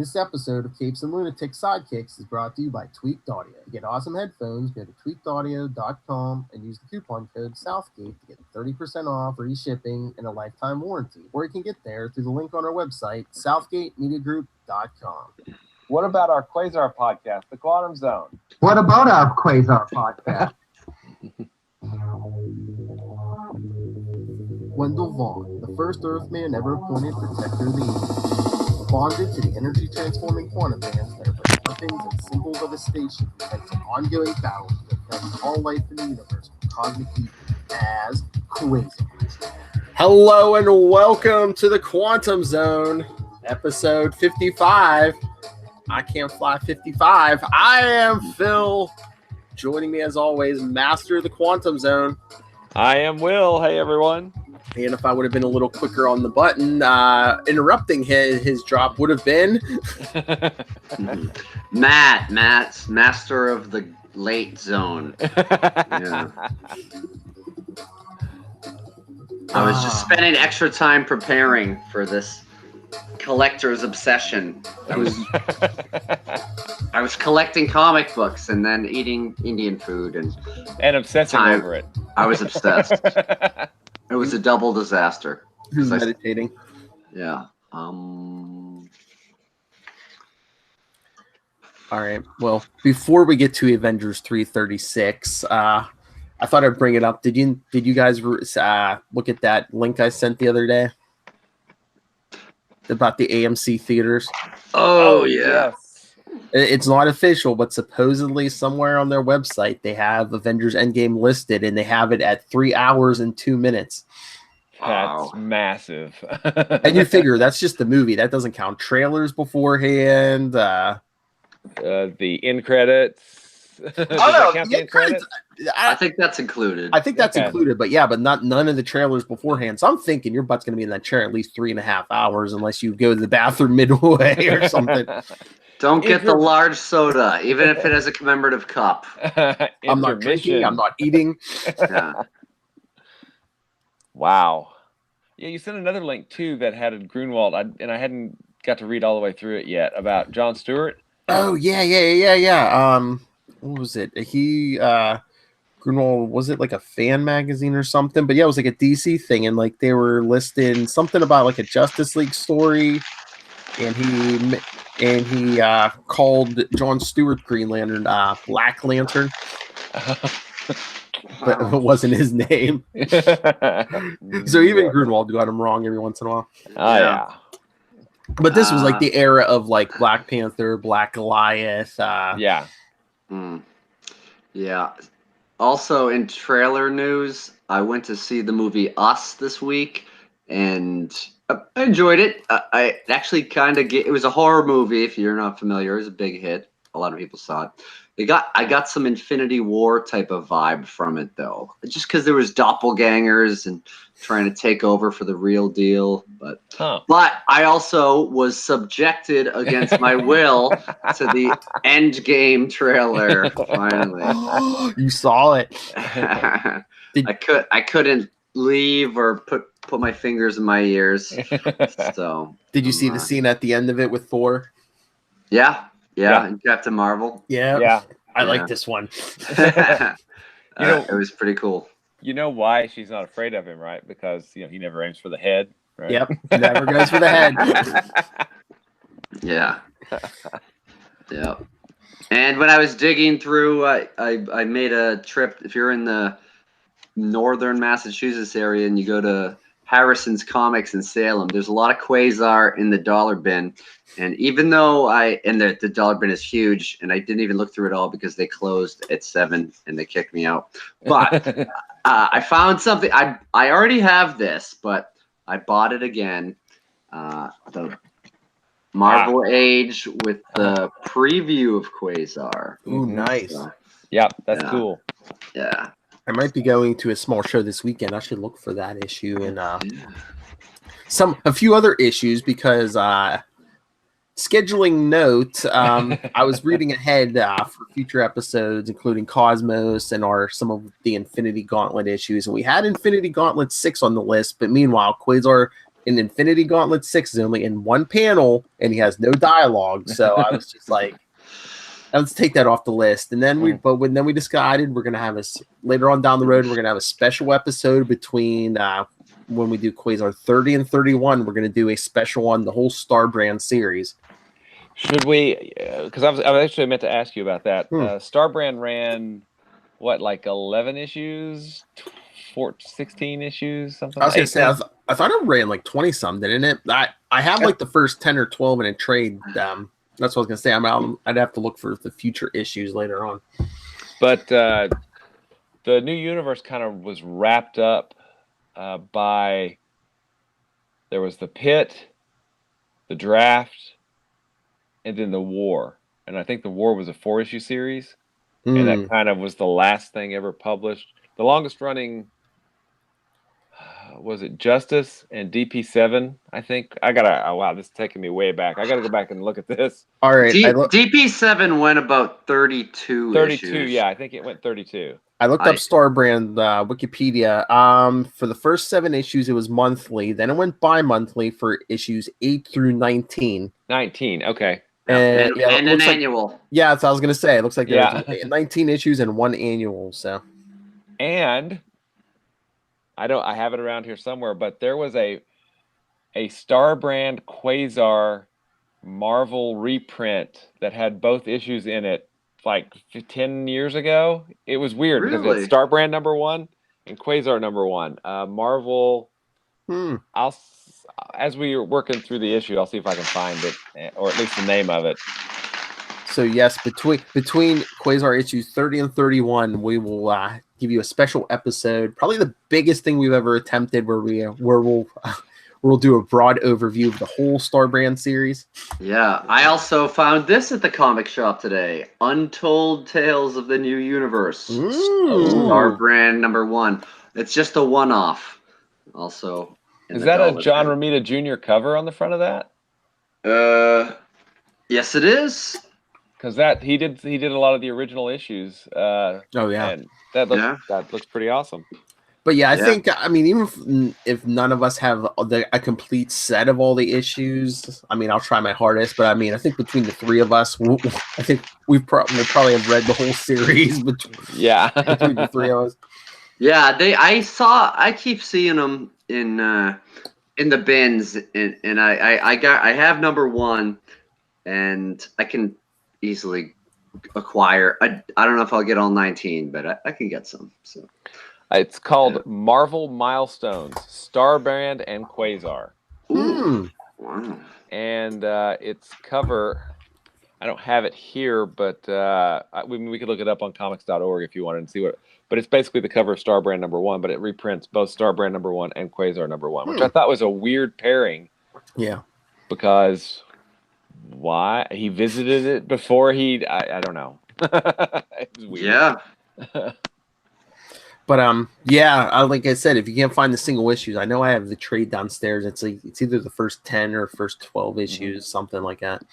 This episode of Capes and Lunatics Sidekicks is brought to you by Tweaked Audio. To get awesome headphones, go to tweakedaudio.com and use the coupon code Southgate to get 30% off, free shipping, and a lifetime warranty. Or you can get there through the link on our website, southgatemediagroup.com. What about our Quasar podcast, The Quantum Zone? What about our Quasar podcast? Wendell Vaughn, the first Earthman ever appointed Protector of the Universe, bonded to the energy-transforming quantum bands that are but weapons and symbols of a station who fights an ongoing battle to defend all life in the universe from cosmic evil as Quasar. Hello and welcome to the Quantum Zone, episode 55. I can't fly 55. I am Phil. Joining me as always, Master of the Quantum Zone. I am Will. Hey, everyone. And if I would have been a little quicker on the button, interrupting his drop would have been Matt's Master of the Late Zone. Yeah. I was just spending extra time preparing for this collector's obsession. I was collecting comic books and then eating Indian food and obsessing over it. I was obsessed. It was a double disaster. Who's meditating? Yeah. All right. Well, before we get to Avengers 336, I thought I'd bring it up. Did you guys look at that link I sent the other day about the AMC theaters? Oh yeah. It's not official, but supposedly somewhere on their website they have Avengers Endgame listed, and they have it at 3 hours and 2 minutes. That's massive. And you figure that's just the movie. That doesn't count trailers beforehand. The end credits. Oh no, the end credits. I think that's included. I think that's included, but none of the trailers beforehand. So I'm thinking your butt's going to be in that chair at least 3.5 hours, unless you go to the bathroom midway or something. Don't get the large soda, even if it has a commemorative cup. I'm not drinking. I'm not eating. Yeah. Wow. Yeah, you sent another link too that had a Grunwald, and I hadn't got to read all the way through it yet, about Jon Stewart. Oh yeah. What was it? Grunwald, was it like a fan magazine or something? But yeah, it was like a DC thing, and like they were listing something about like a Justice League story, and he called Jon Stewart Green Lantern Black Lantern. But it wasn't his name. So even Grunwald got him wrong every once in a while. Oh yeah. But this was like the era of like Black Panther, Black Goliath. Yeah. Yeah. Also in trailer news, I went to see the movie Us this week, and I enjoyed it. I actually it was a horror movie. If you're not familiar, it was a big hit. A lot of people saw it. I got some Infinity War type of vibe from it, though, just because there was doppelgangers and trying to take over for the real deal. But I also was subjected against my will to the Endgame trailer. Finally, you saw it. I couldn't leave or put my fingers in my ears. So did you see the scene at the end of it with Thor? Yeah. And Captain Marvel. Yeah. I like this one. It was pretty cool. You know why she's not afraid of him, right? Because he never aims for the head. Right? Yep, never goes for the head. Yeah. And when I was digging through, I made a trip. If you're in the northern Massachusetts area and you go to Harrison's Comics in Salem, there's a lot of Quasar in the dollar bin. And even though the dollar bin is huge, and I didn't even look through it all because they closed at 7 and they kicked me out. But I found something. I already have this, but I bought it again. The Marvel Age with the preview of Quasar. Ooh, nice. Yep, that's cool. Yeah. I might be going to a small show this weekend. I should look for that issue and a few other issues because scheduling note, I was reading ahead for future episodes, including Cosmos and some of the Infinity Gauntlet issues. And we had Infinity Gauntlet 6 on the list, but meanwhile, Quasar in Infinity Gauntlet 6 is only in one panel, and he has no dialogue. So I was just like, let's take that off the list. And then then we decided we're gonna have later on down the road. We're gonna have a special episode between when we do Quasar 30 and 31. We're gonna do a special on the whole Starbrand series. Should we? Because I was actually meant to ask you about that. Starbrand ran what, like 11 issues, 16 issues, something. I was gonna say I thought it ran like 20 some, didn't it? I have like the first 10 or 12 in a trade. That's what I was gonna say. I'd have to look for the future issues later on. But the new universe kind of was wrapped up by, there was the pit, the draft, and then the war. And I think the war was a 4-issue series, and that kind of was the last thing ever published. The longest running was it Justice and DP7? I think wow, this is taking me way back. I gotta go back and look at this. All right, DP7 went about 32 issues. Yeah, I think it went 32. I looked up Starbrand Wikipedia. For the first 7 issues, it was monthly. Then it went bi-monthly for issues 8 through 19. 19, okay. And an annual. Yeah, that's what I was gonna say. It looks like there was 19 issues and 1 annual. So, and I have it around here somewhere, but there was a Starbrand Quasar Marvel reprint that had both issues in it like 10 years ago. It was weird because it's Starbrand #1 and Quasar #1. Marvel. As we are working through the issue, I'll see if I can find it, or at least the name of it. So yes, between Quasar issues 30 and 31, we will give you a special episode, probably the biggest thing we've ever attempted, where we'll do a broad overview of the whole Starbrand series. Yeah, I also found this at the comic shop today: Untold Tales of the New Universe, Starbrand #1. It's just a one-off. Also, is that a John Romita Jr. cover on the front of that? Yes, it is. Because he did a lot of the original issues. And that looks pretty awesome. But I think, I mean, even if none of us have a complete set of all the issues, I mean, I'll try my hardest. But I mean, I think between the 3 of us, I think we'll probably have read the whole series between the 3 of us. Yeah, I keep seeing them in the bins, and I have #1, and I can easily acquire. I don't know if I'll get all 19, but I can get some. So it's called Marvel Milestones: Starbrand and Quasar. Wow! And its cover, I don't have it here, but we could look it up on comics.org if you wanted to see what. But it's basically the cover of Starbrand #1, but it reprints both Starbrand #1 and Quasar #1, which I thought was a weird pairing. Yeah. Because why? He visited it before I don't know. It was weird. Yeah. But like I said, if you can't find the single issues, I know I have the trade downstairs. It's either the first 10 or first 12 issues, something like that.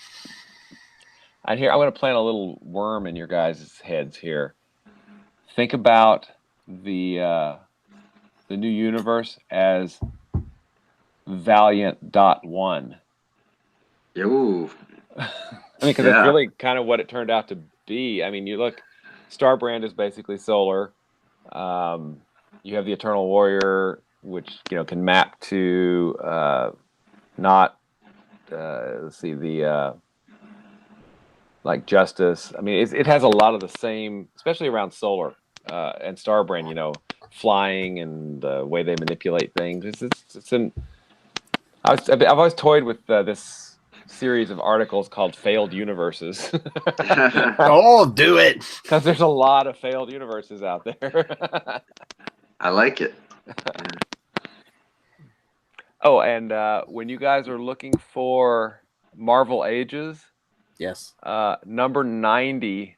I'm going to plant a little worm in your guys' heads here. Think about the new universe as Valiant.1. Ooh. I mean, because that's really kind of what it turned out to be. I mean, you look, Starbrand is basically solar. You have the Eternal Warrior, which can map to like Justice. I mean, it has a lot of the same, especially around solar and Starbrand. Flying and the way they manipulate things. I've always toyed with this series of articles called Failed Universes. Oh, do it! Because there's a lot of failed universes out there. I like it. Oh, and when you guys are looking for Marvel Ages, yes, number 90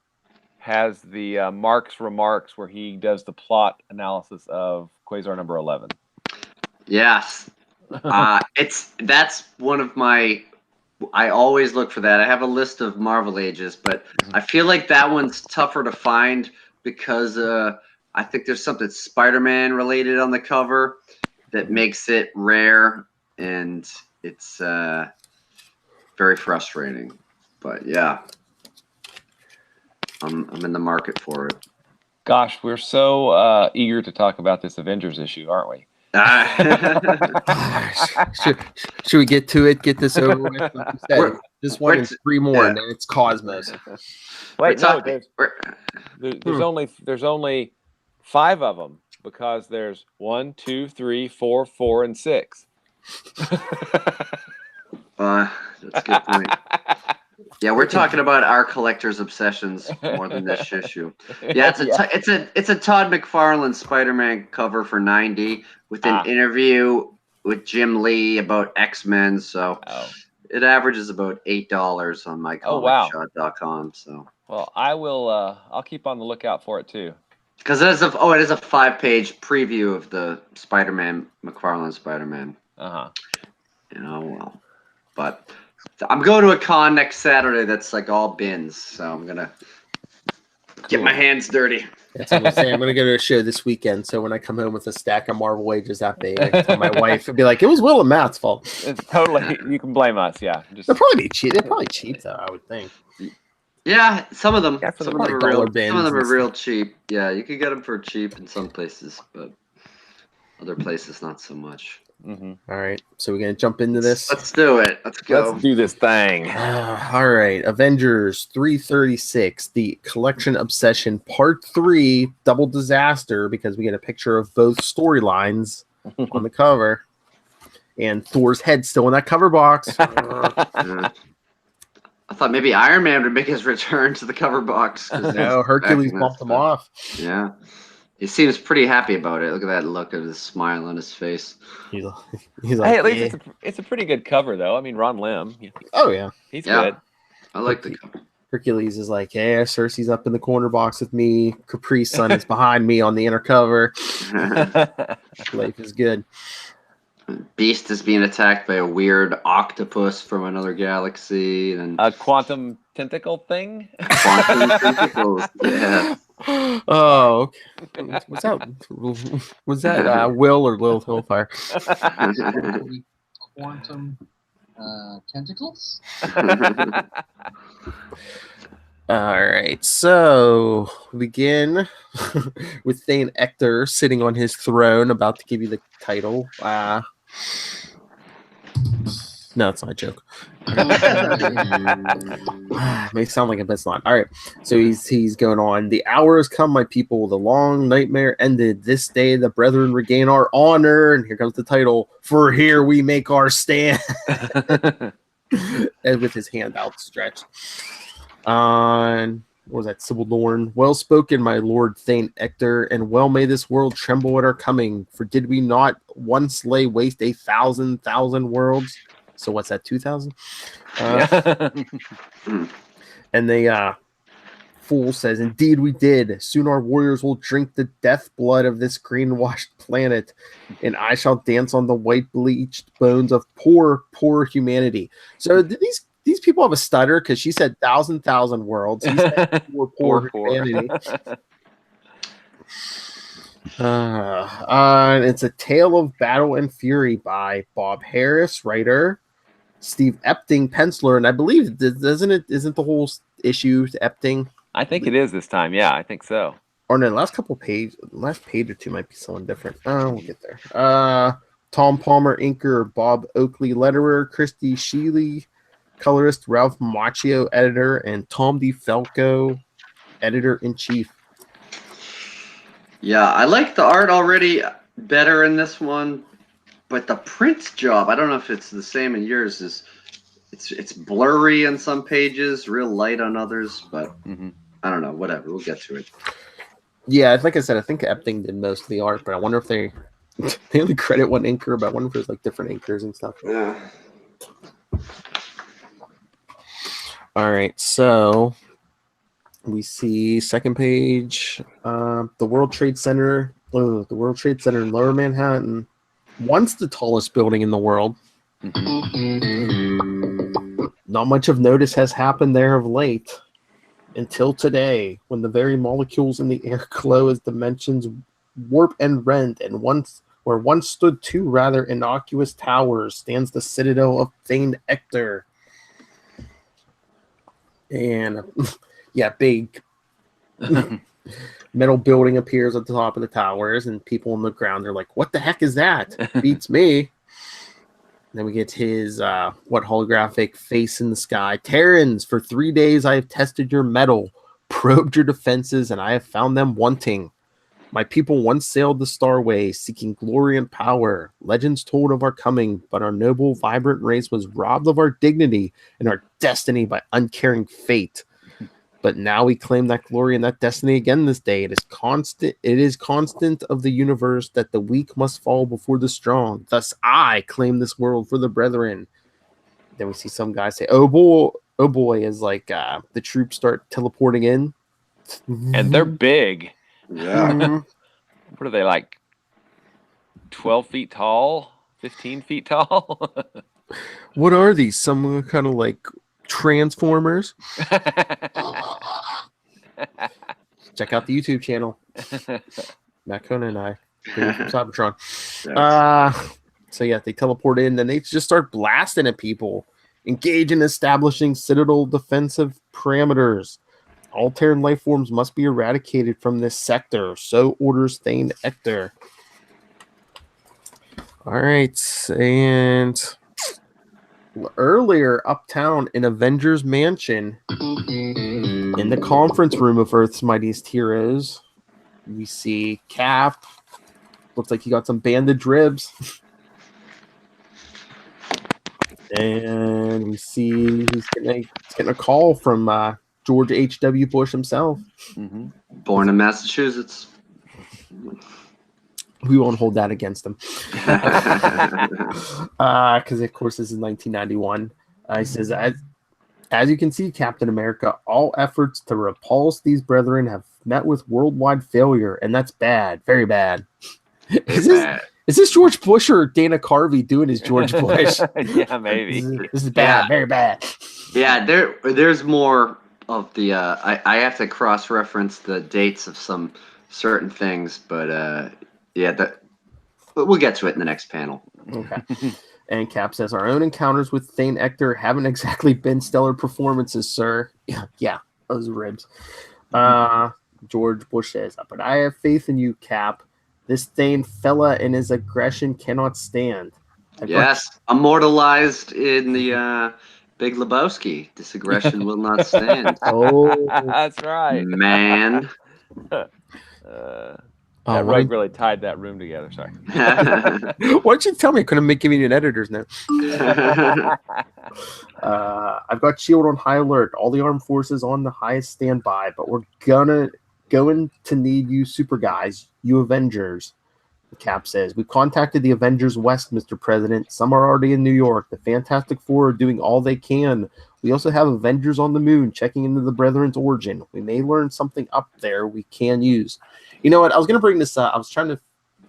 has the Mark's Remarks, where he does the plot analysis of Quasar #11. Yes. That's one of my. I always look for that. I have a list of Marvel Ages, but I feel like that one's tougher to find because I think there's something Spider-Man related on the cover that makes it rare, and it's very frustrating. But yeah, I'm in the market for it. Gosh, we're so eager to talk about this Avengers issue, aren't we? Should we get to it? Get this over with? Like you said, just one and three more, and then it's Cosmos. Wait, no, there's only 5 of them because there's 1, 2, 3, 4, 4, and 6. That's a good point. Yeah, we're talking about our collector's obsessions more than this issue. Yeah, it's a Todd McFarlane Spider-Man cover for $90 with an interview with Jim Lee about X-Men. So it averages about $8 on mycomicshot.com. So well, I will. I'll keep on the lookout for it too. Because it is a 5-page preview of the Spider-Man McFarlane Spider-Man. But I'm going to a con next Saturday that's like all bins, so I'm gonna get my hands dirty. That's what I'm saying. I'm gonna go to a show this weekend, so when I come home with a stack of Marvel Wages that big, I can tell my wife and be like, "It was Will and Matt's fault." It's totally. You can blame us. Yeah, they'll probably be cheap. They're probably cheap though, I would think. Yeah, some of them. Yeah, some of them are real cheap. Yeah, you can get them for cheap in some places, but other places not so much. All right, so we're gonna jump into this. Let's do it. Let's go. Let's do this thing. All right, Avengers 336, the Collection Obsession Part 3, Double Disaster, because we get a picture of both storylines on the cover, and Thor's head still in that cover box. I thought maybe Iron Man would make his return to the cover box. No, Hercules bumped him off. Yeah. He seems pretty happy about it. Look at that look of his smile on his face. He's like, hey, at least it's a pretty good cover, though. I mean, Ron Lim. Oh, yeah. He's good. I like the cover. Hercules is like, hey, Cersei's up in the corner box with me. Capri's son is behind me on the inner cover. Life is good. Beast is being attacked by a weird octopus from another galaxy. And a quantum tentacle thing? Quantum tentacles, yeah. Oh, okay. Was that Will or Lil Hillfire? Quantum tentacles? All right, so we begin with Thane Ector sitting on his throne, about to give you the title. No, it's not a joke. May sound like a best line. All right, so he's going on. The hour has come, my people. The long nightmare ended. This day, the brethren regain our honor. And here comes the title: For here we make our stand. And with his hand outstretched. What was that? Sybil Dorn. Well spoken, my lord Thane Ector, and well may this world tremble at our coming. For did we not once lay waste 1,000 worlds? So what's that? 2,000? And the fool says, "Indeed we did. Soon our warriors will drink the death blood of this green-washed planet, and I shall dance on the white bleached bones of poor humanity." So did these people have a stutter? Because she said 1,000 worlds. He said poor humanity. It's a tale of battle and fury by Bob Harris, writer, Steve Epting, penciler, and I believe isn't the whole issue to Epting? I think it is this time. Yeah, I think so. Or no, last page or two might be someone different. We'll get there. Tom Palmer, inker, Bob Oakley, letterer, Christy Sheely, colorist, Ralph Macchio, editor, and Tom DeFalco, editor-in-chief. Yeah, I like the art already better in this one, but the print job, I don't know if it's the same in yours, it's blurry on some pages, real light on others, but I don't know, whatever, we'll get to it. Yeah, like I said, I think Epting did most of the art, but I wonder if they only credit one inker, but I wonder if there's like different inkers and stuff. Yeah. All right, so we see second page, the World Trade Center in Lower Manhattan, once the tallest building in the world. Not much of notice has happened there of late, until today, when the very molecules in the air glow as dimensions warp and rend, and once Where once stood two rather innocuous towers stands the citadel of Thane Ector. And yeah, big metal building appears at the top of the towers, and people on the ground are like, "What the heck is that? Beats me." Then we get his holographic face in the sky. Terrans, for 3 days I have tested your metal, probed your defenses, and I have found them wanting. My people once sailed the starway, seeking glory and power. Legends told of our coming, but our noble, vibrant race was robbed of our dignity and our destiny by uncaring fate. But now we claim that glory and that destiny again this day. It is constant. It is constant of the universe that the weak must fall before the strong. Thus, I claim this world for the brethren. Then we see some guy say, "Oh boy!" As like the troops start teleporting in, And they're big. Yeah. What are they, like 12 feet tall? 15 feet tall? What are these? Some kind of like Transformers? Check out the YouTube channel. Matt Conan and I. From Cybertron. So yeah, they teleport in, and they just start blasting at people. Engage in establishing citadel defensive parameters. All Terran life forms must be eradicated from this sector. So orders Thane Ector. All right, and earlier uptown in Avengers Mansion, in the conference room of Earth's Mightiest Heroes, we see Cap. Looks like he got some bandaged ribs. And we see he's getting a call from George H.W. Bush himself. Mm-hmm. Born in Massachusetts. We won't hold that against him. Because, of course, this is 1991. He says, as you can see, Captain America, all efforts to repulse these brethren have met with worldwide failure, and that's bad. Very bad. Is this George Bush or Dana Carvey doing his George Bush? Yeah, maybe. This is bad. Yeah. Very bad. Yeah, there's more of the I have to cross-reference the dates of some certain things, but but we'll get to it in the next panel. Okay. And Cap says, our own encounters with Thane Ector haven't exactly been stellar performances, sir. Yeah, those ribs. George Bush says, but I have faith in you, Cap. This Thane fella and his aggression cannot stand. Yes, immortalized in the Big Lebowski. This aggression will not stand. Oh, that's right, man. That rug really tied that room together. Sorry. Why don't you tell me? I couldn't give you an editor's note. I've got S.H.I.E.L.D. on high alert. All the armed forces on the highest standby, but we're going to need you super guys, you Avengers. Cap says, we contacted the Avengers West, Mr. President. Some are already in New York. The Fantastic Four are doing all they can. We also have Avengers on the moon checking into the Brethren's origin. We may learn something up there we can use. You know what? I was going to bring this up. I was trying to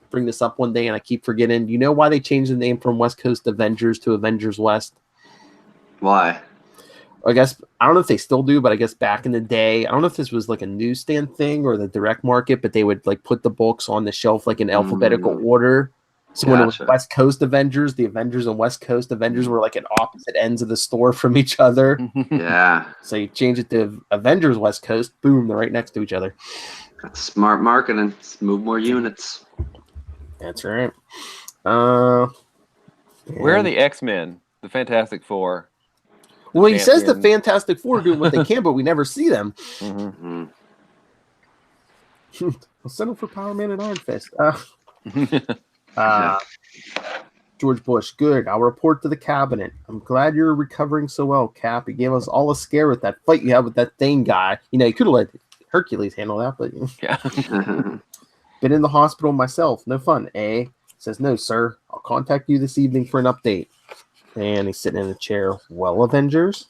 bring this up one day, and I keep forgetting. Do you know why they changed the name from West Coast Avengers to Avengers West? Why? I guess, I don't know if they still do, but I guess back in the day, I don't know if this was like a newsstand thing or the direct market, but they would like put the books on the shelf like in alphabetical order. So when it was West Coast Avengers, the Avengers and West Coast Avengers were like at opposite ends of the store from each other. Yeah. So you change it to Avengers West Coast, boom, they're right next to each other. That's smart marketing. Let's move more units. That's right. Where are the X-Men? The Fantastic Four? Well, he says the Fantastic Four are doing what they can, but we never see them. Mm-hmm. I'll settle for Power Man and Iron Fist. George Bush, good. I'll report to the cabinet. I'm glad you're recovering so well, Cap. You gave us all a scare with that fight you had with that Thane guy. You know, you could have let Hercules handle that, but yeah. Been in the hospital myself. No fun, eh? Says, no, sir. I'll contact you this evening for an update. And he's sitting in a chair. Well, Avengers?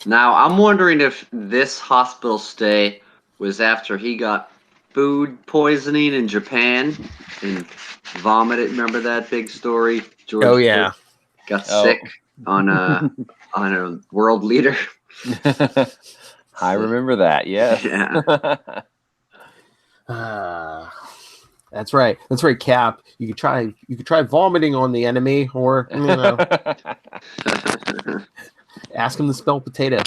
Now, I'm wondering if this hospital stay was after he got food poisoning in Japan and vomited. Remember that big story? George got sick on a world leader. I remember that, yes. Yeah. That's right. That's right, Cap. You could try vomiting on the enemy, or ask him to spell potato.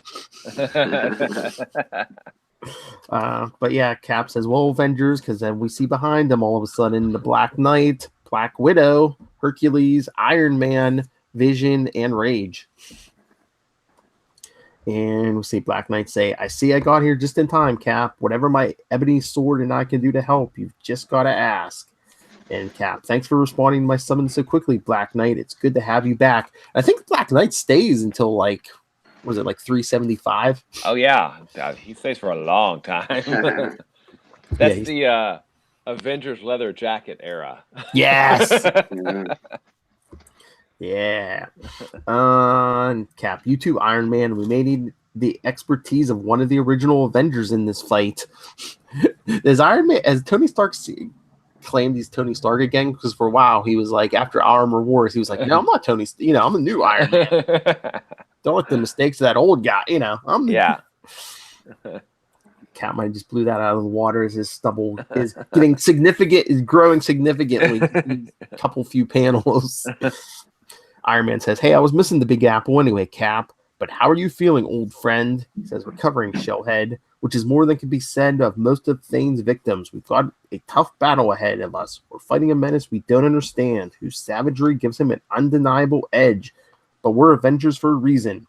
But yeah, Cap says, well, Avengers, because then we see behind them all of a sudden the Black Knight, Black Widow, Hercules, Iron Man, Vision, and Rage. And we see Black Knight say, I see I got here just in time, Cap. Whatever my ebony sword and I can do to help, you've just got to ask. And Cap, thanks for responding to my summons so quickly, Black Knight. It's good to have you back. I think Black Knight stays until was it 375? Oh, yeah. God, he stays for a long time. That's the Avengers leather jacket era. Yes. Yeah. Cap, you too, Iron Man. We may need the expertise of one of the original Avengers in this fight. As Tony Stark claimed he's Tony Stark again, because for a while he was like, after Armor Wars, he was like, no, I'm not Tony. I'm a new Iron Man. Don't let the mistakes of that old guy. Cap might just blew that out of the water as his stubble is growing significantly. A couple few panels. Iron Man says, hey, I was missing the Big Apple anyway, Cap. But how are you feeling, old friend? He says, recovering, Shellhead, which is more than can be said of most of Thane's victims. We've got a tough battle ahead of us. We're fighting a menace we don't understand, whose savagery gives him an undeniable edge. But we're Avengers for a reason.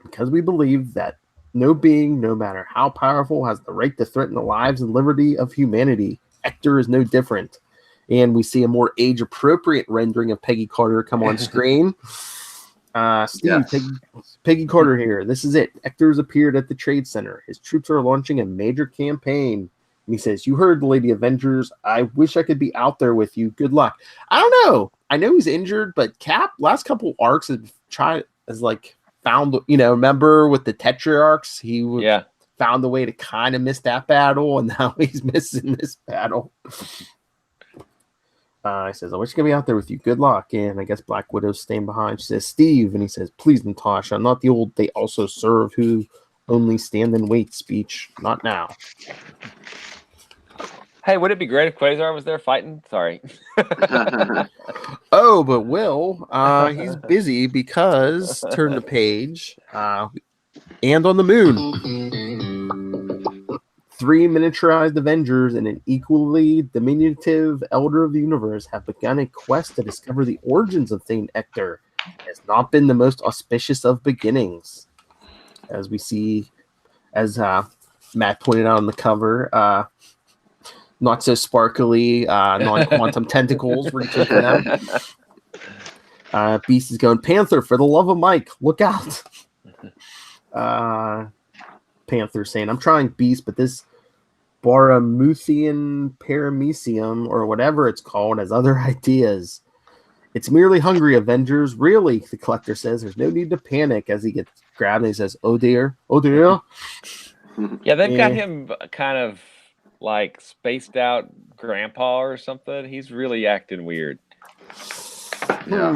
Because we believe that no being, no matter how powerful, has the right to threaten the lives and liberty of humanity. Hector is no different. And we see a more age-appropriate rendering of Peggy Carter come on screen. Steve, yes. Peggy Carter here. This is it. Hector's appeared at the Trade Center. His troops are launching a major campaign. And he says, you heard, Lady Avengers. I wish I could be out there with you. Good luck. I don't know. I know he's injured, but Cap, last couple arcs, found, remember with the Tetrarchs, he found a way to kind of miss that battle, and now he's missing this battle. He says, I wish I could be out there with you. Good luck. And I guess Black Widow's staying behind. She says, Steve. And he says, please, Natasha, not the old they also serve who only stand and wait speech. Not now. Hey, would it be great if Quasar was there fighting? Sorry. Oh, but Will, he's busy because, turn the page, and on the moon. 3 miniaturized Avengers and an equally diminutive Elder of the Universe have begun a quest to discover the origins of Thane Hector. It has not been the most auspicious of beginnings. As we see, as Matt pointed out on the cover, not so sparkly, non-quantum tentacles reaching for them. Beast is going, Panther, for the love of Mike, look out. Panther saying, I'm trying, Beast, but this Baramuthian Paramecium, or whatever it's called, has other ideas. It's merely hungry, Avengers. Really, the Collector says. There's no need to panic as he gets grabbed and he says, oh dear, oh dear. Yeah, they've got him kind of like spaced out grandpa or something. He's really acting weird. Yeah.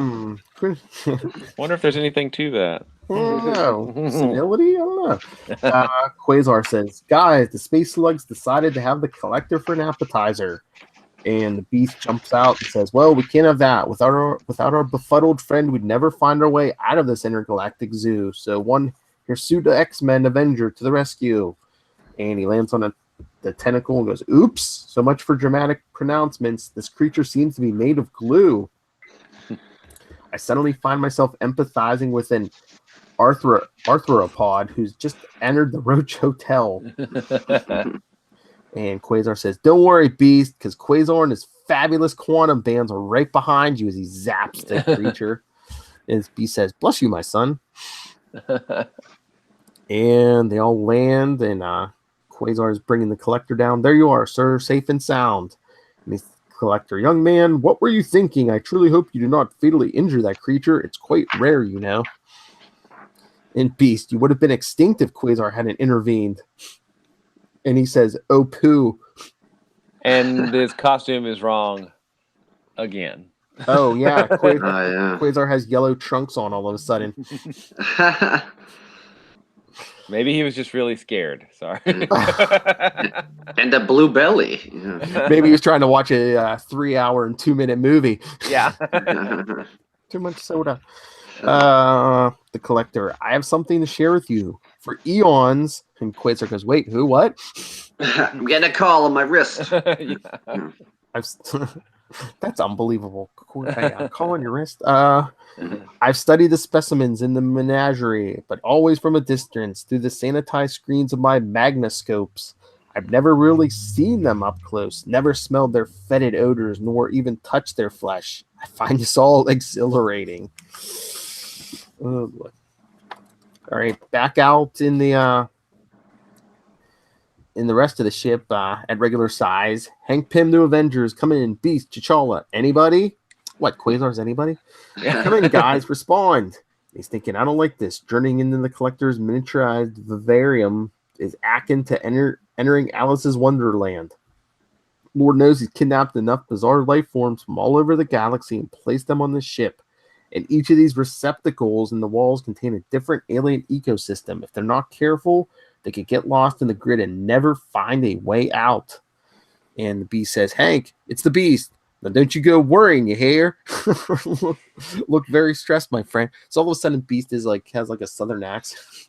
Wonder if there's anything to that. I don't know. Senility? I don't know. Quasar says, guys, the space slugs decided to have the Collector for an appetizer. And the Beast jumps out and says, well, we can't have that. Without our befuddled friend, we'd never find our way out of this intergalactic zoo. So one Hirsuta X-Men Avenger to the rescue. And he lands on the tentacle and goes, oops, so much for dramatic pronouncements. This creature seems to be made of glue. I suddenly find myself empathizing with an arthropod who's just entered the Roach Hotel. And Quasar says, don't worry, Beast, because Quasar and his fabulous quantum bands are right behind you as he zaps the creature. And Beast says, bless you, my son. And they all land, and Quasar is bringing the Collector down. There you are, sir, safe and sound. And the Collector, young man, what were you thinking? I truly hope you do not fatally injure that creature. It's quite rare, you know. And Beast, you would have been extinct if Quasar hadn't intervened. And he says, oh, poo. And his costume is wrong again. Oh, yeah. Quasar has yellow trunks on all of a sudden. Maybe he was just really scared. Sorry. And a blue belly. Yeah. Maybe he was trying to watch a 3-hour and 2-minute movie. Yeah. Too much soda. The collector. I have something to share with you. For eons. And Quasar goes, wait, who? What? I'm getting a call on my wrist. Yeah. That's unbelievable. A call on your wrist. I've studied the specimens in the menagerie, but always from a distance through the sanitized screens of my magnoscopes. I've never really seen them up close, never smelled their fetid odors, nor even touched their flesh. I find this all exhilarating. Oh boy. All right, back out in the rest of the ship at regular size. Hank Pym to Avengers, coming in. Beast, T'Challa, anybody? What, Quasar's anybody? Yeah. Come in, guys, respond. He's thinking, I don't like this. Journeying into the collector's miniaturized vivarium is akin to entering Alice's Wonderland. Lord knows he's kidnapped enough bizarre life forms from all over the galaxy and placed them on the ship. And each of these receptacles in the walls contain a different alien ecosystem. If they're not careful, they could get lost in the grid and never find a way out. And the Beast says, Hank, it's the Beast. Now don't you go worrying, you hear? Look very stressed, my friend. So all of a sudden, Beast is has a southern accent.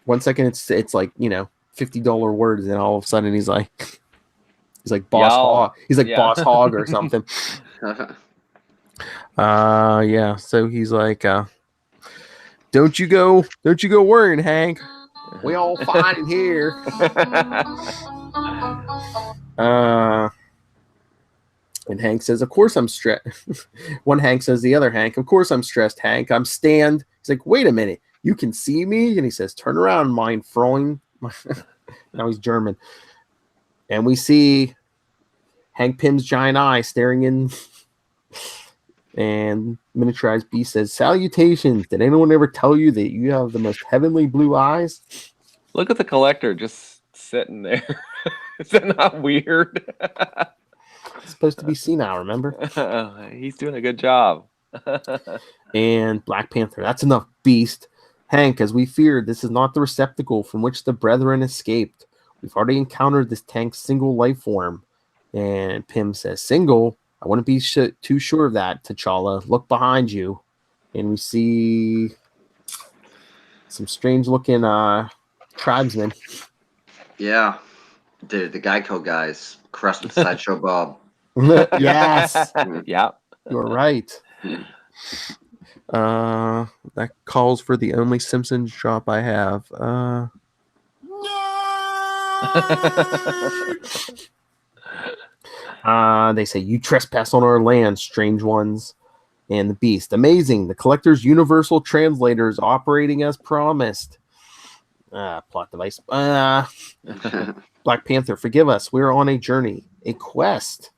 1 second, it's $50 words, and all of a sudden he's like boss hog. He's like boss hog or something. Yeah. So he's like, don't you go worrying, Hank. We all fine in here. And Hank says, of course I'm stressed. One Hank says the other Hank, of course I'm stressed, Hank. I'm stand. He's like, wait a minute. You can see me? And he says, turn around, mein Freund. Now he's German. And we see Hank Pym's giant eye staring in. And miniaturized Beast says, salutations. Did anyone ever tell you that you have the most heavenly blue eyes? Look at the collector just sitting there. Is that not weird? It's supposed to be senile, remember? He's doing a good job. And Black Panther, that's enough, Beast. Hank, as we feared, this is not the receptacle from which the brethren escaped. We've already encountered this tank's single life form. And Pym says, single? I wouldn't be too sure of that, T'Challa. Look behind you. And we see some strange-looking tribesmen. Yeah. The Geico guys. Crushed with Sideshow Bob. Yes. Yeah. You're right. That calls for the only Simpsons drop I have. They say, you trespass on our land, strange ones. And the Beast. Amazing. The Collector's universal translator is operating as promised. Plot device. Black Panther, forgive us. We're on a journey, a quest.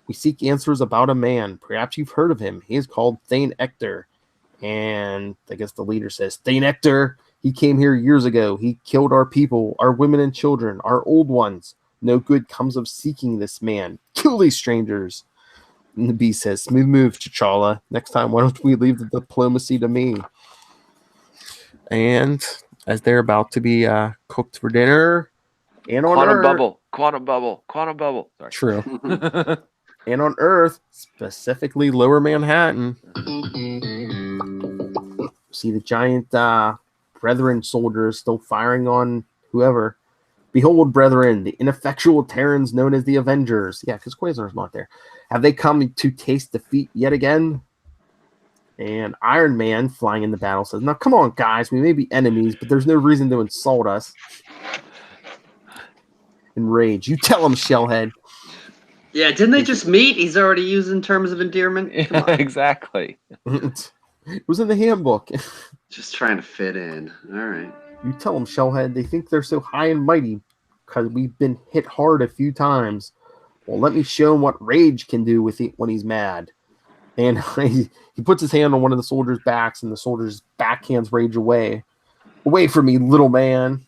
We seek answers about a man. Perhaps you've heard of him. He is called Thane Ector. And I guess the leader says, Thane Ector, he came here years ago. He killed our people, our women and children, our old ones. No good comes of seeking this man. Kill these strangers. And the Beast says, smooth move, T'Challa. Next time, why don't we leave the diplomacy to me? And as they're about to be cooked for dinner, and on Quantum bubble. Sorry. True. And on Earth, specifically Lower Manhattan, see the giant Brethren soldiers still firing on whoever. Behold, brethren, the ineffectual Terrans known as the Avengers. Yeah, because Quasar's not there. Have they come to taste defeat yet again? And Iron Man, flying in the battle, says, now, come on, guys. We may be enemies, but there's no reason to insult us. Enraged. You tell him, Shellhead. Yeah, didn't they just meet? He's already using terms of endearment. Yeah, exactly. It was in the handbook. Just trying to fit in. All right. You tell them, Shellhead, they think they're so high and mighty because we've been hit hard a few times. Well, let me show him what rage can do with when he's mad. And he puts his hand on one of the soldiers' backs, and the soldier's backhands Rage away. Away from me, little man.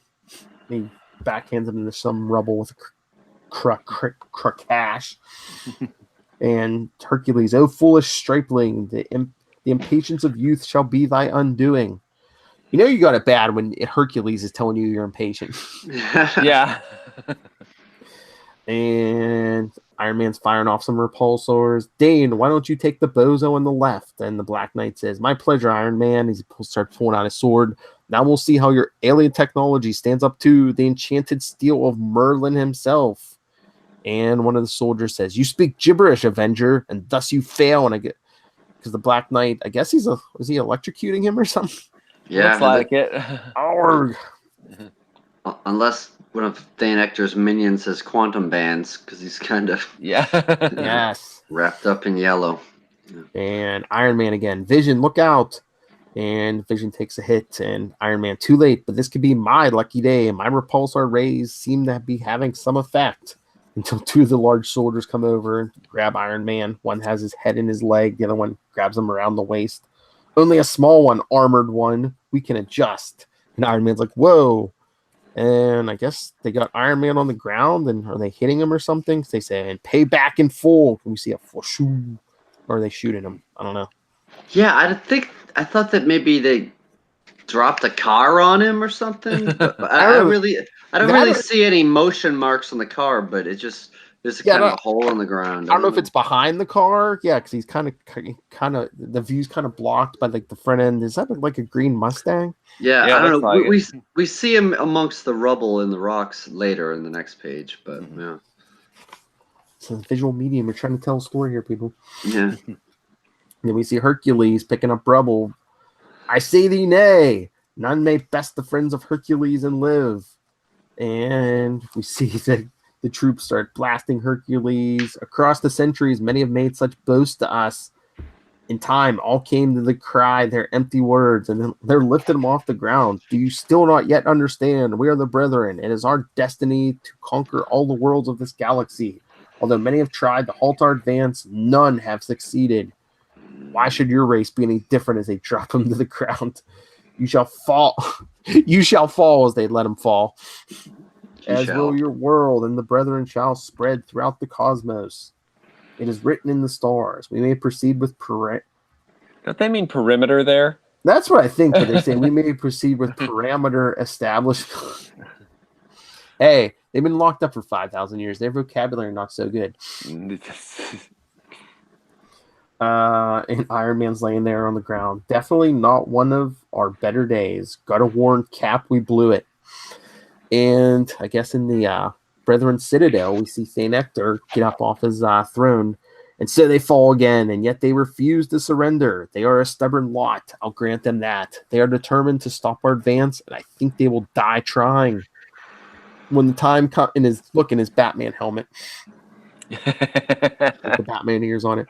And he backhands him into some rubble with a crackash. And Hercules, oh foolish stripling, the The impatience of youth shall be thy undoing. You know you got it bad when Hercules is telling you you're impatient. Yeah. And Iron Man's firing off some repulsors. Dane, why don't you take the bozo on the left? And the Black Knight says, my pleasure, Iron Man. He starts pulling out his sword. Now we'll see how your alien technology stands up to the enchanted steel of Merlin himself. And one of the soldiers says, you speak gibberish, Avenger, and thus you fail. And I get, because the Black Knight, I guess is he electrocuting him or something? Yeah, Looks like it. Arrgh. Unless one of Thane Hector's minions has quantum bands, because he's kind of Yeah. Yes. wrapped up in yellow. And Iron Man again. Vision, look out. And Vision takes a hit. And Iron Man, too late, but this could be my lucky day. And my repulsor rays seem to be having some effect. Until two of the large soldiers come over and grab Iron Man. One has his head in his leg. The other one grabs him around the waist. Only a small one, armored one. We can adjust. And Iron Man's like, whoa. And I guess they got Iron Man on the ground. And are they hitting him or something? They say, and pay back in full. Can we see a full shoo? Or are they shooting him? I don't know. Yeah, I thought that maybe they dropped a car on him or something. But I don't really see any motion marks on the car, but it just there's kind of a hole in the ground. I don't know if it's behind the car. Yeah, because he's kind of the view's kind of blocked by like the front end. Is that like a green Mustang? Yeah, Yeah, I don't know. like We see him amongst the rubble and the rocks later in the next page, but yeah. It's a visual medium. We're trying to tell a story here, people. Yeah. And then we see Hercules picking up rubble. I say thee nay. None may best the friends of Hercules and live. And we see that the troops start blasting Hercules. Across the centuries, many have made such boasts to us. In time, all came to the cry their empty words, and then they're lifting them off the ground. Do you still not yet understand? We are the brethren. It is our destiny to conquer all the worlds of this galaxy. Although many have tried to halt our advance, none have succeeded. Why should your race be any different as they drop him to the ground? You shall fall. You shall fall as they let him fall. As will your world, and the brethren shall spread throughout the cosmos. It is written in the stars. We may proceed with Don't they mean perimeter there? That's what I think, but they say we may proceed with parameter established. Hey, they've been locked up for 5,000 years. Their vocabulary not so good. And Iron Man's laying there on the ground. Definitely not one of our better days. Gotta warn Cap, we blew it. And I guess in the Brethren Citadel, we see Thane Hector get up off his throne. And so they fall again, and yet they refuse to surrender. They are a stubborn lot. I'll grant them that. They are determined to stop our advance, and I think they will die trying. When the time comes, in his Batman helmet, with the Batman ears on it.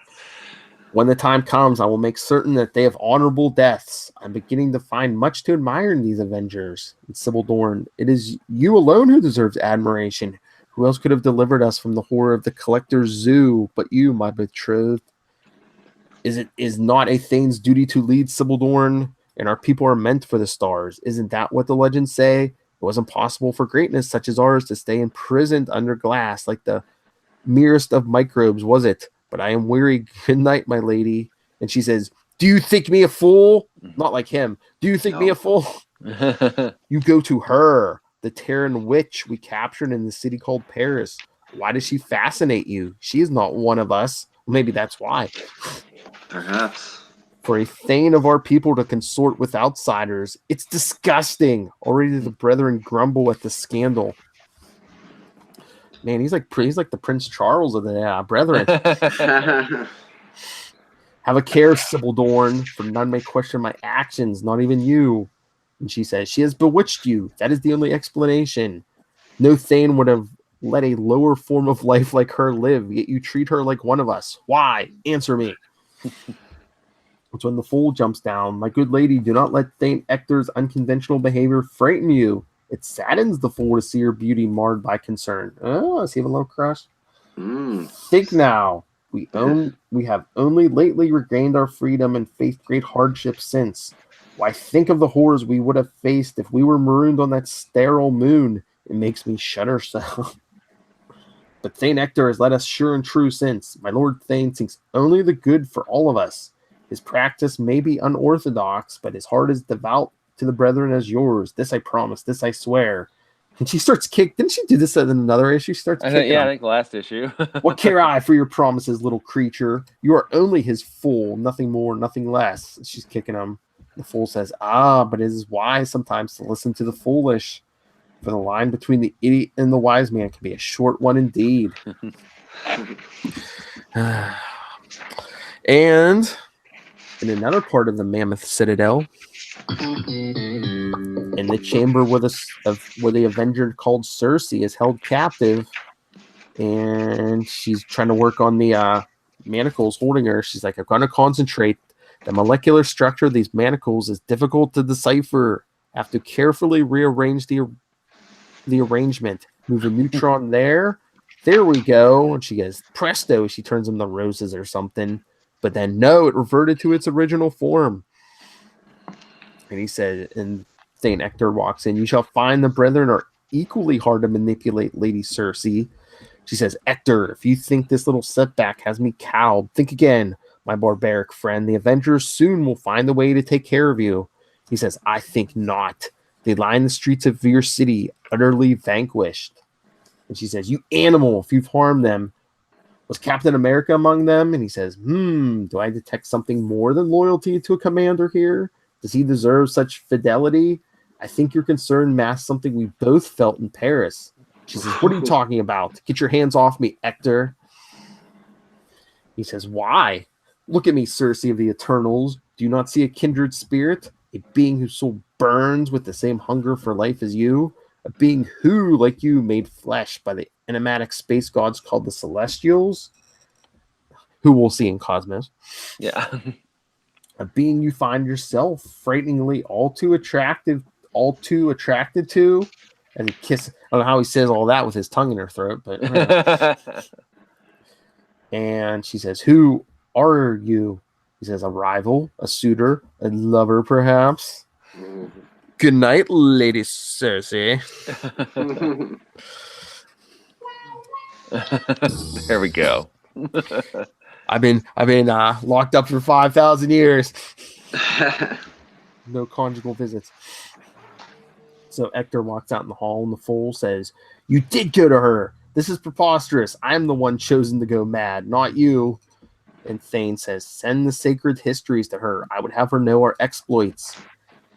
When the time comes, I will make certain that they have honorable deaths. I'm beginning to find much to admire in these Avengers. And Sybil Dorn, it is you alone who deserves admiration. Who else could have delivered us from the horror of the Collector's Zoo but you, my betrothed? Is not a Thane's duty to lead, Sybil Dorn? And our people are meant for the stars. Isn't that what the legends say? It wasn't possible for greatness such as ours to stay imprisoned under glass like the merest of microbes, was it? But I am weary. Good night, my lady. And she says, do you think me a fool? Not like him. Do you think me a fool? You go to her, the Terran witch we captured in the city called Paris. Why does she fascinate you? She is not one of us. Maybe that's why. Perhaps. For a Thane of our people to consort with outsiders, it's disgusting. Already the brethren grumble at the scandal. Man, he's like the Prince Charles of the brethren. Have a care, Sybil Dorn, for none may question my actions, not even you. And she says, she has bewitched you. That is the only explanation. No Thane would have let a lower form of life like her live, yet you treat her like one of us. Why? Answer me. It's when the fool jumps down. My good lady, do not let Thane Hector's unconventional behavior frighten you. It saddens the fool to see her beauty marred by concern. Oh, is he have a little crush? Think now. We have only lately regained our freedom and faced great hardships since. Why, think of the horrors we would have faced if we were marooned on that sterile moon. It makes me shudder so. But Thane Hector has led us sure and true since. My Lord Thane thinks only the good for all of us. His practice may be unorthodox, but his heart is devout to the brethren as yours. This I promise, this I swear. And she starts kick. Didn't she do this in another issue? She starts kicking him. I think last issue. What care I for your promises, little creature? You are only his fool, nothing more, nothing less. She's kicking him. The fool says, but it is wise sometimes to listen to the foolish. For the line between the idiot and the wise man can be a short one indeed. And in another part of the Mammoth Citadel, in the chamber where the Avenger called Circe is held captive, and she's trying to work on the manacles holding her. She's like, I'm going to concentrate. The molecular structure of these manacles is difficult to decipher. I have to carefully rearrange the arrangement. Move a neutron there. There we go. And she goes, presto. She turns them to roses or something. But then, no, it reverted to its original form. And he said, and Thane Ector walks in, you shall find the brethren are equally hard to manipulate, Lady Circe. She says, Ector, if you think this little setback has me cowed, think again, my barbaric friend. The Avengers soon will find a way to take care of you. He says, I think not. They lie in the streets of your city, utterly vanquished. And she says, you animal, if you've harmed them, was Captain America among them? And he says, do I detect something more than loyalty to a commander here? Does he deserve such fidelity? I think your concern masks something we both felt in Paris. She says, what are you talking about? Get your hands off me, Ector. He says, why? Look at me, Circe of the Eternals. Do you not see a kindred spirit? A being whose soul burns with the same hunger for life as you? A being who, like you, made flesh by the enigmatic space gods called the Celestials? Who we'll see in Cosmos. Yeah. A being you find yourself frighteningly all too attracted to. And he kisses. I don't know how he says all that with his tongue in her throat, but and she says, who are you? He says, a rival, a suitor, a lover, perhaps. Good night, Lady Circe. There we go. I've been locked up for 5,000 years. No conjugal visits. So Ector walks out in the hall, and the fool says, you did go to her. This is preposterous. I'm the one chosen to go mad, not you. And Thane says, send the sacred histories to her. I would have her know our exploits.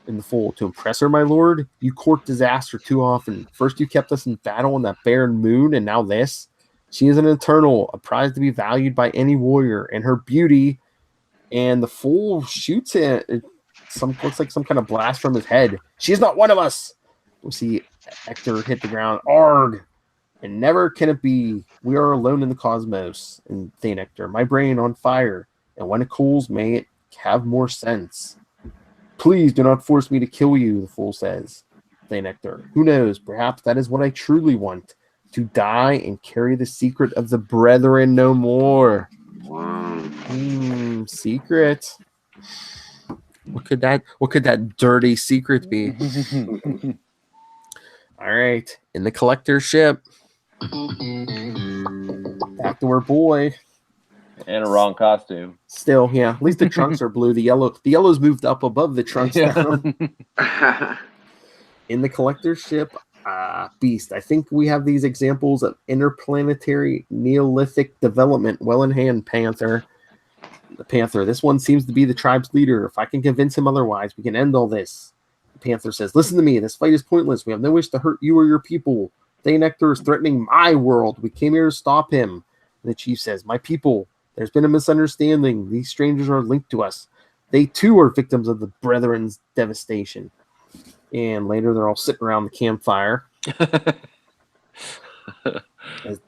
And the fool, to impress her, my lord, you court disaster too often. First you kept us in battle on that barren moon, and now this. She is an eternal, a prize to be valued by any warrior, and her beauty. And the fool shoots it. It looks like some kind of blast from his head. She is not one of us. We see Ector hit the ground. Arg! And never can it be. We are alone in the cosmos. And Thane Ector, my brain on fire. And when it cools, may it have more sense. Please do not force me to kill you, the fool says. Thane Ector, who knows? Perhaps that is what I truly want. To die and carry the secret of the brethren no more. Secret. What could that dirty secret be? All right. In the collector's ship. Back to our boy. And a wrong costume. Still, yeah. At least the trunks are blue. The yellow's moved up above the trunks down. In the collector's ship, Beast. I think we have these examples of interplanetary Neolithic development well in hand, Panther. The Panther. This one seems to be the tribe's leader. If I can convince him otherwise, we can end all this. The Panther says, listen to me. This fight is pointless. We have no wish to hurt you or your people. Thane Ector is threatening my world. We came here to stop him. And the chief says, my people, there's been a misunderstanding. These strangers are linked to us. They too are victims of the brethren's devastation. And later they're all sitting around the campfire.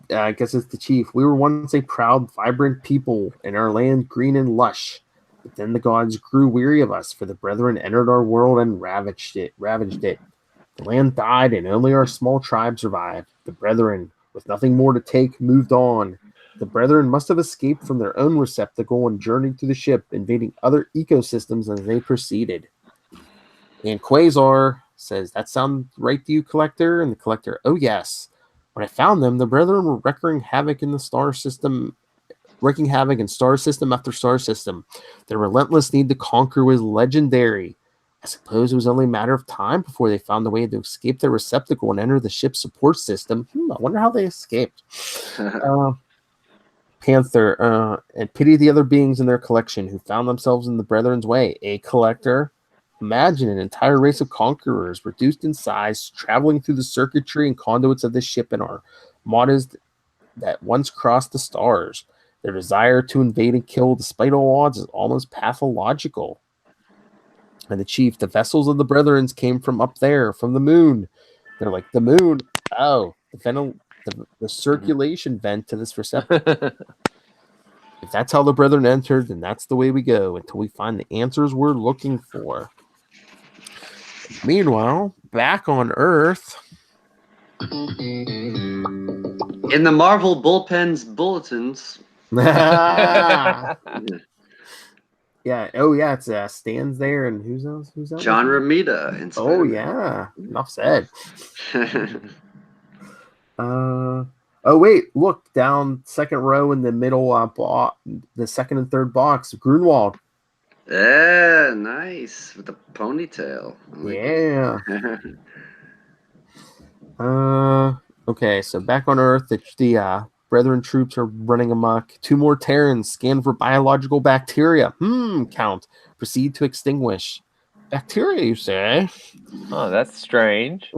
I guess it's the chief. We were once a proud, vibrant people, and our land green and lush. But then the gods grew weary of us, for the brethren entered our world and ravaged it. The land died, and only our small tribe survived. The brethren, with nothing more to take, moved on. The brethren must have escaped from their own receptacle and journeyed to the ship, invading other ecosystems as they proceeded. And Quasar says, that sound right to you, Collector? And the Collector, oh yes. When I found them, the brethren were wreaking havoc in the star system wreaking havoc in star system after star system. Their relentless need to conquer was legendary. I suppose it was only a matter of time before they found a way to escape their receptacle and enter the ship's support system. I wonder how they escaped. Panther, and pity the other beings in their collection who found themselves in the Brethren's way. A collector. Imagine an entire race of conquerors, reduced in size, traveling through the circuitry and conduits of this ship and armadas that once crossed the stars. Their desire to invade and kill despite all odds is almost pathological. And the chief, the vessels of the Brethren's came from up there, from the moon. They're like, the moon? Oh, the circulation vent to this receptacle. If that's how the Brethren entered, then that's the way we go until we find the answers we're looking for. Meanwhile, back on Earth. In the Marvel bullpen's bulletins. Yeah. Oh, yeah. It's Stan's there, and who's else? John Romita. Oh, yeah. Enough said. Oh, wait. Look down second row in the middle, the second and third box. Grunwald. Yeah, nice with the ponytail. Yeah. Okay. So back on Earth, the Brethren troops are running amok. 2 more Terrans scan for biological bacteria. Count. Proceed to extinguish. Bacteria, you say? Oh, that's strange.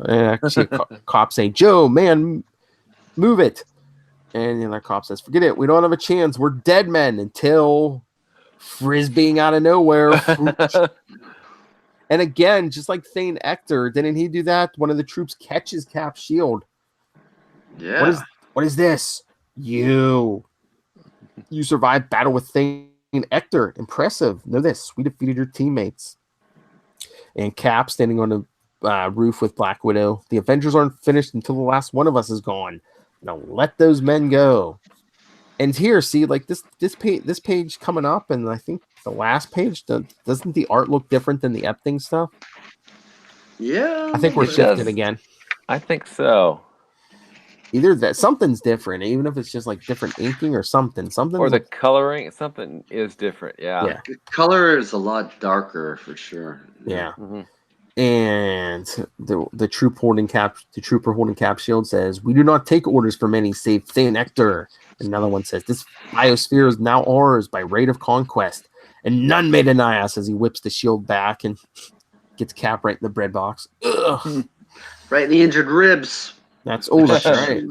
Actually, cops say, Joe, man, move it. And the other cop says, forget it. We don't have a chance. We're dead men until frisbeeing out of nowhere. And again, just like Thane Ector, didn't he do that? One of the troops catches Cap's shield. Yeah. What is this? You survived battle with Thane Ector. Impressive. Know this. We defeated your teammates. And Cap standing on the roof with Black Widow. The Avengers aren't finished until the last one of us is gone. Now let those men go. And here, see, like this page coming up, and I think the last page, doesn't the art look different than the Epting stuff? Yeah. I think we're shifting again. I think so. Either that something's different, even if it's just like different inking or something. Or the coloring, something is different. Yeah. The color is a lot darker for sure. Yeah. Mm-hmm. And the trooper holding Cap shield says, "We do not take orders from any save Thane Ector." Another one says, "This biosphere is now ours by right of conquest, and none may deny us." As he whips the shield back and gets Cap right in the bread box. Ugh. Right in the injured ribs. That's right.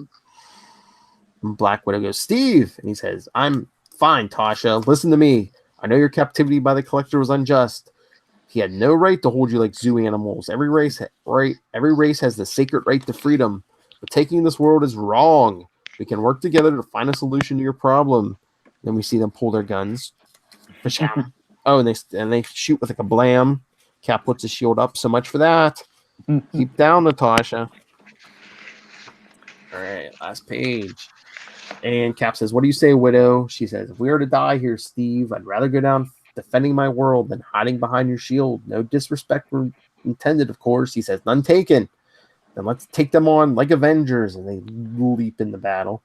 And Black Widow goes, "Steve," and he says, "I'm fine, Tasha. Listen to me. I know your captivity by the Collector was unjust. He had no right to hold you like zoo animals. Every race has the sacred right to freedom. But taking this world is wrong. We can work together to find a solution to your problem." Then we see them pull their guns. Oh, and they shoot with like a blam. Cap puts his shield up. So much for that. Keep down, Natasha. All right, last page. And Cap says, "What do you say, Widow?" She says, "If we are to die here, Steve, I'd rather go down defending my world than hiding behind your shield. No disrespect intended, of course." He says, "None taken. Then let's take them on like Avengers." And they leap in the battle.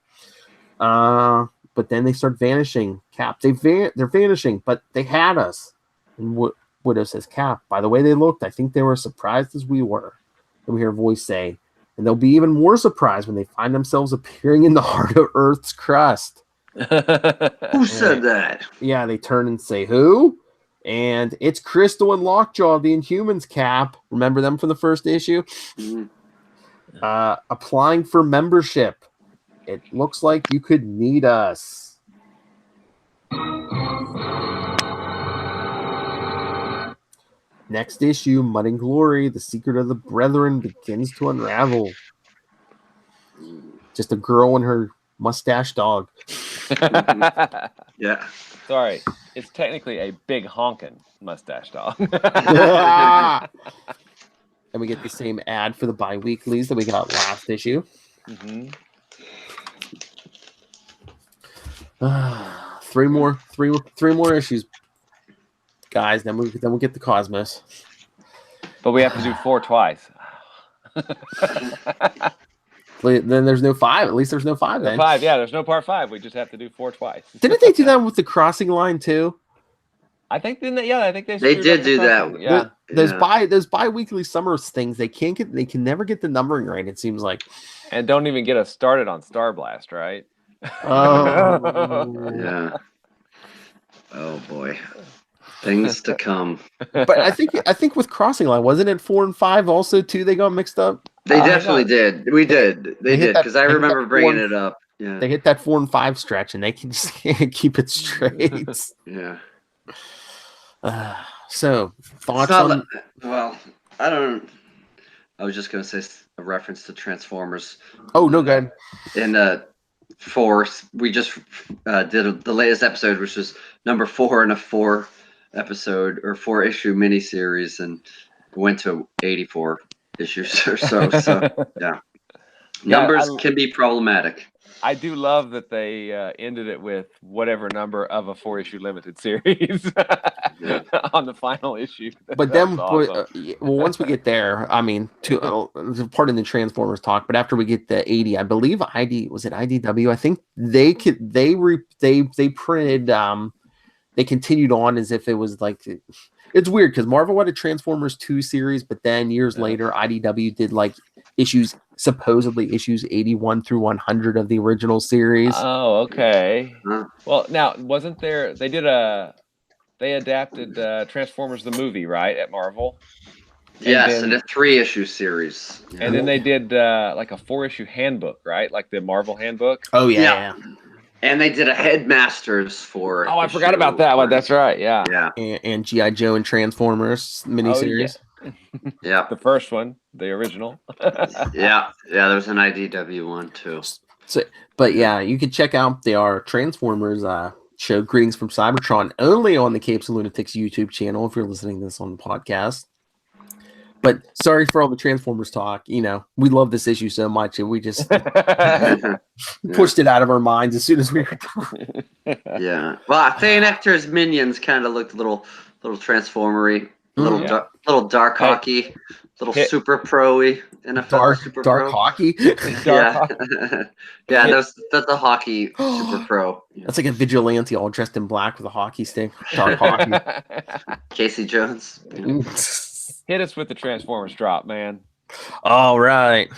But then they start vanishing. Cap, they're vanishing, but they had us. And Widow says, "Cap, by the way they looked, I think they were as surprised as we were." And we hear a voice say, "And they'll be even more surprised when they find themselves appearing in the heart of Earth's crust." Who said that? Yeah, they turn and say, "Who?" And it's Crystal and Lockjaw, the Inhumans, Cap. Remember them from the first issue? Mm-hmm. Applying for membership. It looks like you could need us. Next issue, Mud and Glory, the secret of the Brethren begins to unravel. Just a girl and her mustache dog. Yeah. Sorry, it's technically a big honkin' mustache dog. And we get the same ad for the bi-weeklies that we got last issue. Mm-hmm. Three more issues, guys. Then we'll get the Cosmos. But we have to do 4 twice. Then there's no 5. At least there's no 5 The then. 5, yeah. There's no part 5. We just have to do 4 twice. Didn't they do that with the crossing line too? I think I think They screwed did up the do that. crossing. Yeah. Those bi-weekly summer things, they can never get the numbering right, it seems like. And don't even get us started on Star Blast, right? Oh. Yeah. Oh boy. Things to come. But I think with crossing line, wasn't it 4 and 5 also too? They got mixed up. They definitely did. We did. They hit did that- because I they hit remember that bringing one- it up. Yeah. They hit that 4 and 5 stretch, and they can just can't keep it straight. Yeah. So thoughts It's not on? li- well, I don't. I was just gonna say a reference to Transformers. Oh no, good. In 4, we just did the latest episode, which was number 4 in a 4 episode or 4 issue miniseries, and went to 84 issues or so. So yeah, numbers can be problematic. I do love that they ended it with whatever number of a 4-issue limited series on the final issue. But That then, was awesome. well, once we get there, I mean, part in the Transformers talk. But after we get the 80, I believe IDW. I think they printed. They continued on as if it was like. It's weird because Marvel had a Transformers 2 series, but then years later, IDW did like supposedly issues 81 through 100 of the original series. Oh, okay. Huh. Well, now wasn't there? They adapted Transformers the movie, right, at Marvel. Yes, then- and a 3-issue series. And then they did like a 4-issue handbook, right? Like the Marvel handbook. Oh Yeah. And they did a Headmasters for. Oh, I forgot about that one. That's right. Yeah. Yeah, and G.I. Joe and Transformers miniseries. yeah, The first one, the original. yeah. There was an IDW one too. But yeah, you can check out our Transformers show, Greetings from Cybertron, only on the Capes and Lunatics YouTube channel if you're listening to this on the podcast. But sorry for all the Transformers talk. You know, we love this issue so much, and we just pushed it out of our minds as soon as we were done. Yeah. Well, Nectar's minions kind of looked a little transformery, little dark hockey, little super pro-y, NFL super Dark pro. hockey. Yeah. Yeah, that's the hockey super pro. That's like a vigilante all dressed in black with a hockey stick. Dark hockey. Casey Jones. Hit us with the Transformers drop, man. All right.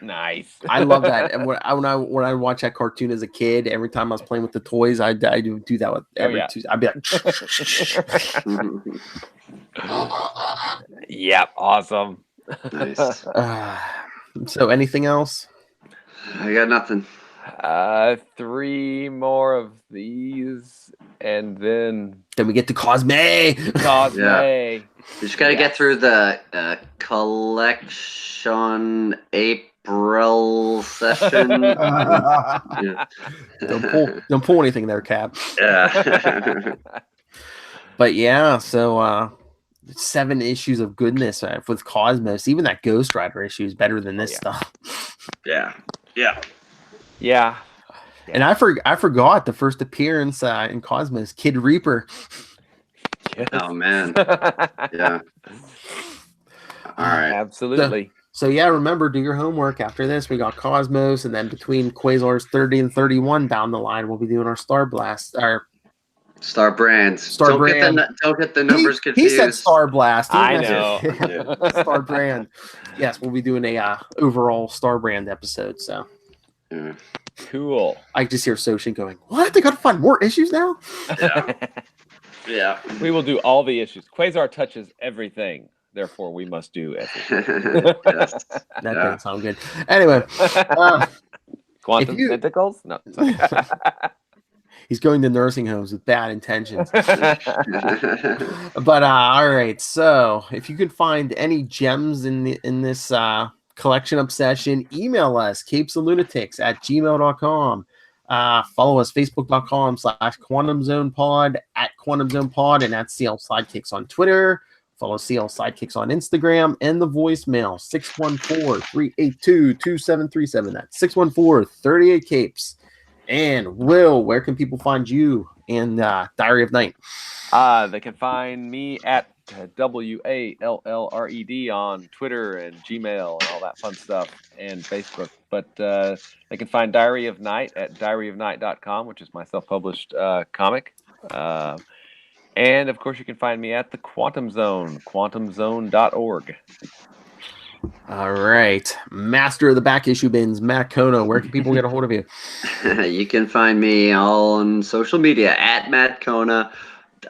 Nice. I love that. And when I watch that cartoon as a kid, every time I was playing with the toys, I do that with every Tuesday. I'd be like, Yep, awesome. Nice. so anything else? I got nothing. 3 more of these, and then Then we get to Cosme. Cosme. You just gotta get through the collection April session. Yeah. Don't pull anything there, Cap. Yeah. But yeah, so 7 issues of goodness with Cosmos. Even that Ghost Rider issue is better than this stuff. Yeah. Yeah. And I forgot the first appearance in Cosmos, Kid Reaper. Oh man. Yeah. All right. Absolutely. So yeah, remember, do your homework. After this, we got Cosmos, and then between Quasar's 30 and 31 down the line, we'll be doing our Star Blast. Our Star Brands. Don't get the numbers confused. He said Star Blast. I know. Star Brand. Yes, we'll be doing a overall Star Brand episode. So Yeah. Cool. I just hear Soshin going, "What? They got to find more issues now?" Yeah. We will do all the issues. Quasar touches everything. Therefore, we must do everything. Yes. That doesn't sound good. Anyway, Quantum you- tentacles? No. Sorry. he's going to nursing homes with bad intentions. But all right, so if you could find any gems in this collection obsession, email us capesandlunatics@gmail.com. Follow us facebook.com/quantumzonepod, @quantumzonepod, and @CL Sidekicks on Twitter. Follow CL Sidekicks on Instagram, and the voicemail 614-382-2737. That's 614-38-CAPES. And Will, where can people find you and Diary of Night? They can find me at WALLRED on Twitter and Gmail and all that fun stuff, and Facebook. But they can find Diary of Night at diaryofnight.com, which is my self-published comic. And of course, you can find me at the Quantum Zone, quantumzone.org. All right. Master of the back issue bins, Matt Kona. Where can people get a hold of you? You can find me on social media at Matt Kona.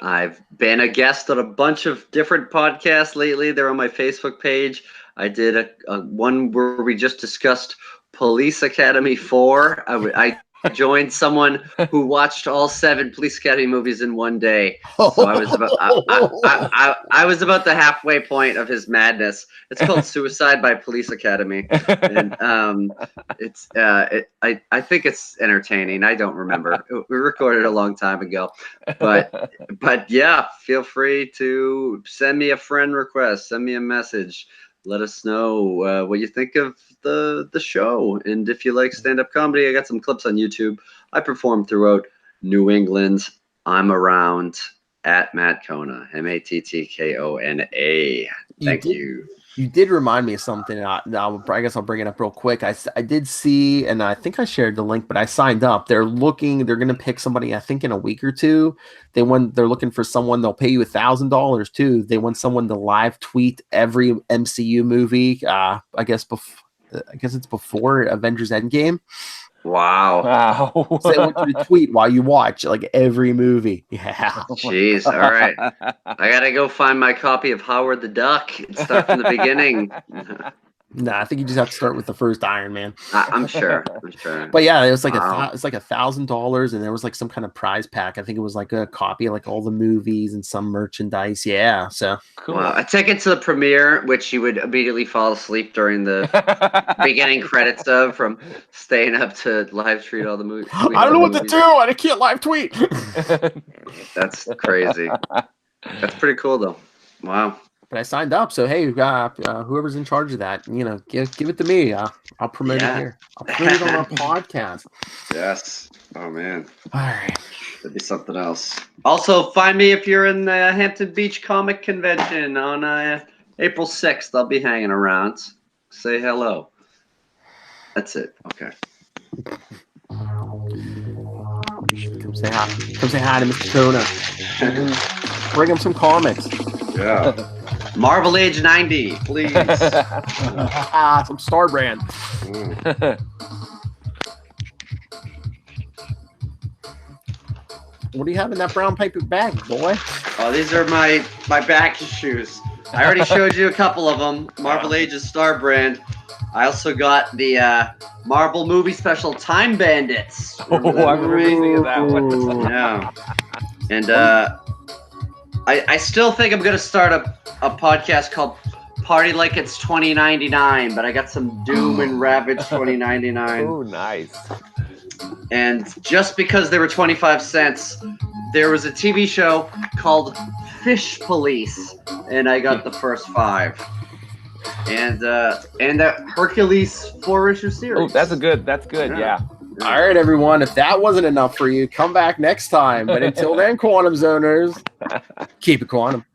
I've been a guest on a bunch of different podcasts lately. They're on my Facebook page. I did a one where we just discussed Police Academy 4. I joined someone who watched all 7 Police Academy movies in one day. So I was about the halfway point of his madness. It's called Suicide by Police Academy, and I think it's entertaining. I don't remember. We recorded a long time ago, but yeah, feel free to send me a friend request, send me a message. Let us know what you think of the show. And if you like stand-up comedy, I got some clips on YouTube. I perform throughout New England. I'm around at Matt Kona, MATTKONA. Thank you. You did remind me of something. I guess I'll bring it up real quick. I did see, and I think I shared the link, but I signed up. They're going to pick somebody, I think in a week or two. They're looking for someone. They'll pay you $1,000 too. They want someone to live tweet every MCU movie. I guess it's before Avengers Endgame. Wow. So they want you to tweet while you watch like every movie. Yeah. Jeez. All right. I got to go find my copy of Howard the Duck and start from the beginning. Nah, I think you just have to start with the first Iron Man. I'm sure. But yeah, it was like Wow. it's like $1,000, and there was like some kind of prize pack. I think it was like a copy of like all the movies and some merchandise. Yeah, so Cool. Well, a ticket to the premiere, which you would immediately fall asleep during the beginning credits of, from staying up to live tweet all the movies. I don't know what to do. I can't live tweet. That's crazy. That's pretty cool, though. Wow. But I signed up, so hey, whoever's in charge of that, give it to me. I'll promote it here. I'll put it on our podcast. Yes. Oh man. All right. That'd be something else. Also, find me if you're in the Hampton Beach Comic Convention on April 6th. I'll be hanging around. Say hello. That's it. Okay. Come say hi. Come say hi to Mr. Kona. Bring him some comics. Yeah. Marvel Age 90, please. Some Star Brand. What do you have in that brown paper bag, boy? Oh, these are my back shoes. I already showed you a couple of them. Marvel Age's Star Brand. I also got the Marvel movie special Time Bandits. I remember seeing that one. Yeah. And I still think I'm going to start a podcast called Party Like It's 2099, but I got some Doom and Ravage 2099. Oh, nice. And just because they were 25 cents, there was a TV show called Fish Police, and I got the first 5. And that Hercules 4-issue series. Oh, that's good. Yeah. All right, everyone. If that wasn't enough for you, come back next time. But until then, Quantum Zoners, keep it quantum.